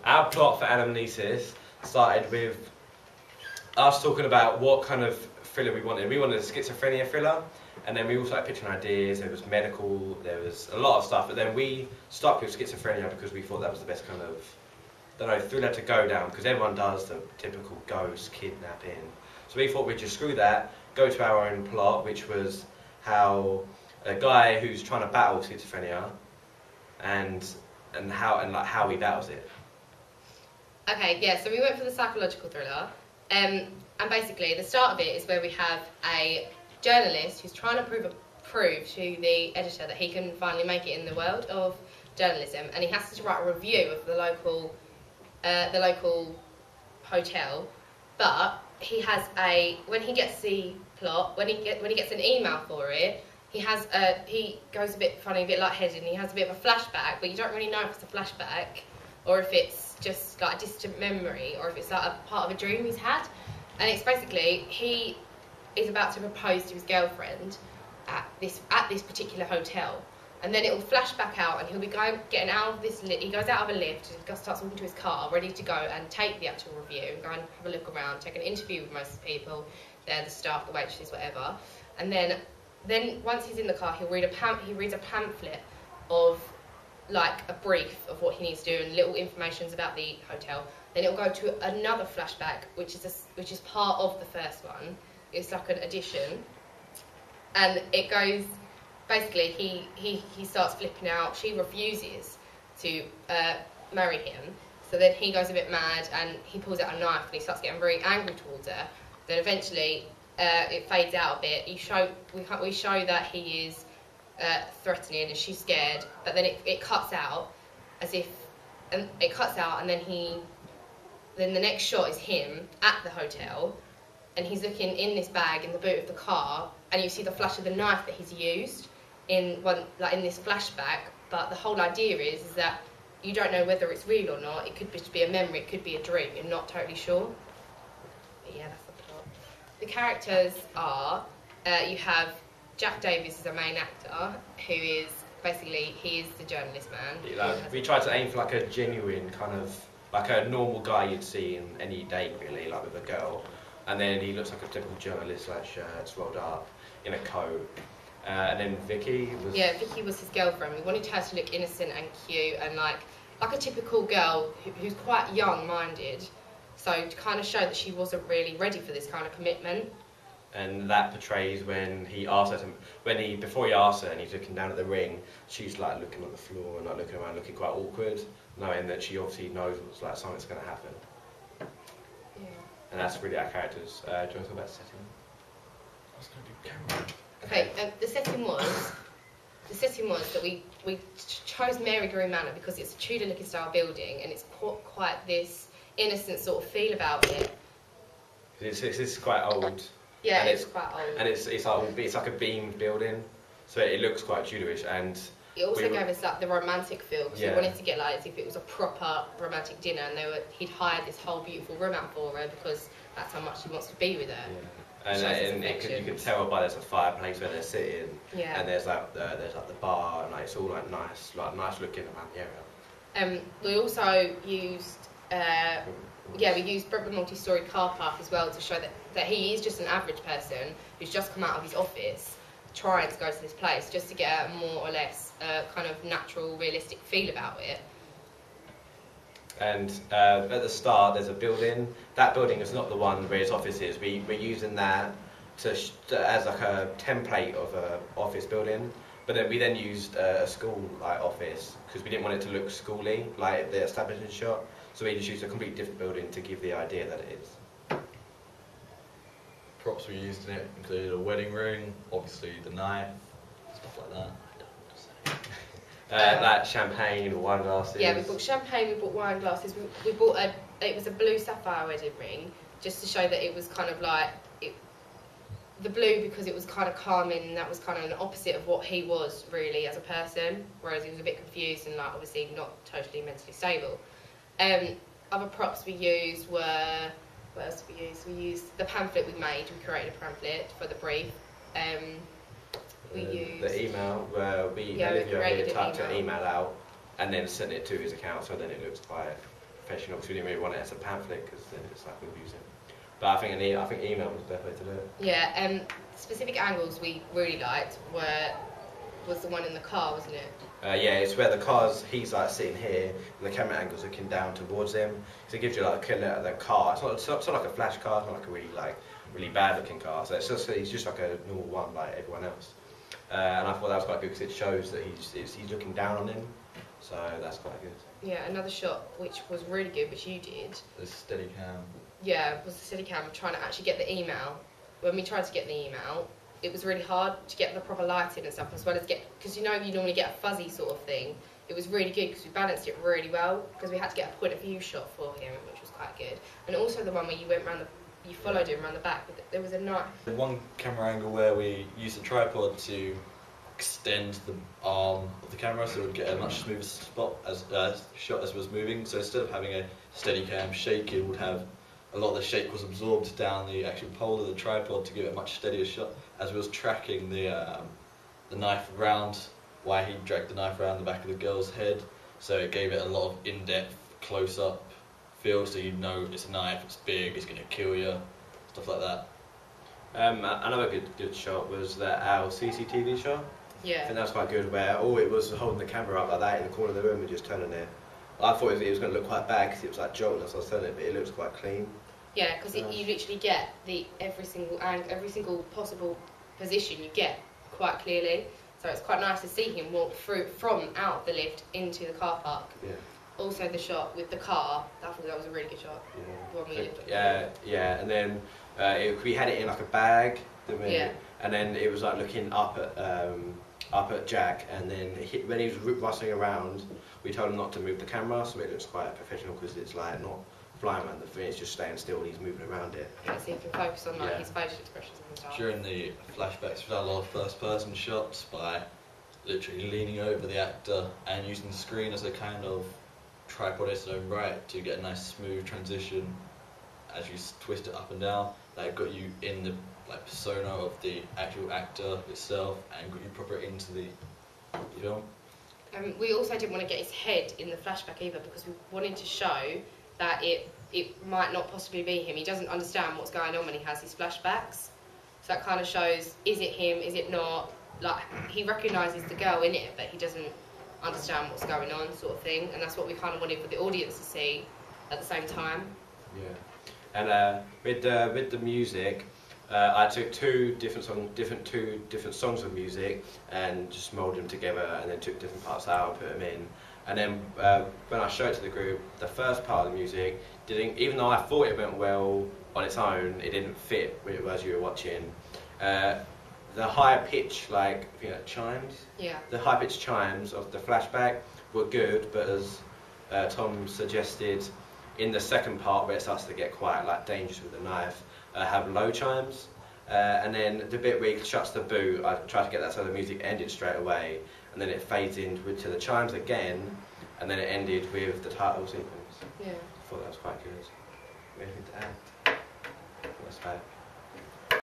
Our plot for Anamnesis started with us talking about what kind of thriller we wanted. We wanted a schizophrenia thriller, and then we all started pitching ideas. There was medical, there was a lot of stuff, but then we stuck with schizophrenia because we thought that was the best kind of, thriller to go down, because everyone does the typical ghost, kidnapping. So we thought we'd just screw that, go to our own plot, which was how a guy who's trying to battle schizophrenia, and how he battles it. Okay, yeah, so we went for the psychological thriller, and basically the start of it is where we have a journalist who's trying to prove to the editor that he can finally make it in the world of journalism, and he has to write a review of the local hotel. But he has when he gets the plot, when he gets an email for it, he goes a bit funny, a bit lightheaded, and he has a bit of a flashback, but you don't really know if it's a flashback or if it's just like a distant memory or if it's like a part of a dream he's had. And it's basically he is about to propose to his girlfriend at this particular hotel, and then it will flash back out, and he'll be getting out of this. He goes out of a lift and starts walking to his car, ready to go and take the actual review and go and have a look around, take an interview with most of the people there, the staff, the waitresses, whatever. And then once he's in the car, he reads a pamphlet of like a brief of what he needs to do and little informations about the hotel. Then it'll go to another flashback, which is part of the first one. It's like an addition, and it goes. Basically, he starts flipping out. She refuses to marry him. So then he goes a bit mad and he pulls out a knife and he starts getting very angry towards her. Then eventually it fades out a bit. We show that he is threatening and she's scared. But then it cuts out and then the next shot is him at the hotel, and he's looking in this bag in the boot of the car, and you see the flash of the knife that he's used in this flashback. But the whole idea is that you don't know whether it's real or not. It could just be a memory, it could be a dream. You're not totally sure. But yeah, that's the plot. The characters are you have Jack Davis as a main actor, who is basically he is the journalist man. We tried to aim for like a genuine kind of like a normal guy you'd see in any date, really, like with a girl. And then he looks like a typical journalist, like shirts rolled up, in a coat. And then Vicky was... Yeah, Vicky was his girlfriend. We wanted her to look innocent and cute and like a typical girl who's quite young-minded. So to kind of show that she wasn't really ready for this kind of commitment. And that portrays when he asks her, before he asks her and he's looking down at the ring, she's like looking at the floor and like looking around, looking quite awkward, knowing that she obviously knows like something's going to happen. Yeah. And that's really our characters. Do you want to talk about the setting? I was going to do camera. Okay, the setting was that we chose Mary Green Manor because it's a Tudor-looking style building and it's quite this innocent sort of feel about it. It's quite old. Yeah, it's quite old. And it's like a beamed building, so it looks quite Tudorish. And it also gave us like the romantic feel, because we wanted to get like as if it was a proper romantic dinner, and he'd hired this whole beautiful room out for her because that's how much he wants to be with her. Yeah. And you can tell by there's a fireplace where they're sitting, and there's like the bar, and like it's all like nice looking around the area. We also used we used Brentwood multi-storey car park as well to show that he is just an average person who's just come out of his office trying to go to this place, just to get a more or less kind of natural, realistic feel about it. And at the start, there's a building. That building is not the one where his office is. We're using that as like a template of an office building. But then we used a school office because we didn't want it to look schooly, like the establishment shot. So we just used a completely different building to give the idea that it is. Props we used in it included a wedding ring, obviously the knife, stuff like that. I don't know what to say. Like champagne, wine glasses. Yeah, we bought champagne, we bought wine glasses. We bought it was a blue sapphire wedding ring, just to show that it was kind of like the blue because it was kind of calming, and that was kind of an opposite of what he was really as a person, whereas he was a bit confused and like obviously not totally mentally stable. Other props we used were, what else did we use? We used the pamphlet we made. We created a pamphlet for the brief. We used the email where Olivia typed an email out and then sent it to his account, so then it looks quite professional because we didn't really want it as a pamphlet because then it's like confusing. But I think email was the best way to do it. Yeah, specific angles we really liked was the one in the car, wasn't it? Yeah, it's where he's like sitting here, and the camera angle's looking down towards him. So it gives you like the car. It's not like a flash car. It's not like a really bad looking car. So he's just like a normal one like everyone else. And I thought that was quite good because it shows that he's looking down on him. So that's quite good. Yeah, another shot which was really good, which you did. The steady cam. Yeah, was the steady cam trying to actually get the email. When we tried to get the email, it was really hard to get the proper lighting and stuff, as well as because you normally get a fuzzy sort of thing. It was really good because we balanced it really well because we had to get a point of view shot for him, which was quite good. And also the one where you followed him around the back. There was a nice. The one camera angle where we used the tripod to extend the arm of the camera so it would get a much smoother shot as it was moving. So instead of having a steady cam shake, it would have a lot of the shake was absorbed down the actual pole of the tripod to give it a much steadier shot as we was tracking the knife around, why he dragged the knife around the back of the girl's head. So it gave it a lot of in-depth, close-up feel, so you know it's a knife, it's big, it's going to kill you, stuff like that. Another good shot was our CCTV shot. Yeah. I think that was quite good, where all it was holding the camera up like that in the corner of the room and just turning it. I thought it was going to look quite bad because it was like jolting as I was turning it, but it looks quite clean. Yeah, because you literally get every single possible position you get quite clearly. So it's quite nice to see him walk from out the lift into the car park. Yeah. Also the shot with the car, I thought that was a really good shot. Yeah. The one we lifted. Yeah, and then we had it in like a bag, didn't we? Yeah. And then it was like looking up at Jack, and then when he was rustling around, we told him not to move the camera, so it looks quite professional because it's like not flying around the thing, it's just staying still and he's moving around it. Yeah, so you can focus on his facial expressions and stuff. During the flashbacks, we've had a lot of first-person shots by literally leaning over the actor and using the screen as a kind of tripod in its own right to get a nice smooth transition as you twist it up and down. That got you in the persona of the actual actor itself and got you proper into the film. We also didn't want to get his head in the flashback either because we wanted to show that it might not possibly be him. He doesn't understand what's going on when he has his flashbacks. So that kind of shows, is it him, is it not? Like, he recognises the girl in it, but he doesn't understand what's going on, sort of thing. And that's what we kind of wanted for the audience to see at the same time. Yeah. And with the music, I took two different songs of music and just moulded them together, and then took different parts out and put them in. And then when I showed it to the group, the first part of the music didn't, even though I thought it went well on its own, it didn't fit with it as you were watching. The higher pitch, chimes. Yeah. The high pitched chimes of the flashback were good, but as Tom suggested, in the second part where it starts to get quite dangerous with the knife, have low chimes. And then the bit where he shuts the boot, I tried to get that so the music ended straight away, and then it fades into the chimes again, and then it ended with the title sequence. Yeah. I thought that was quite good. Anything to add? That's bad.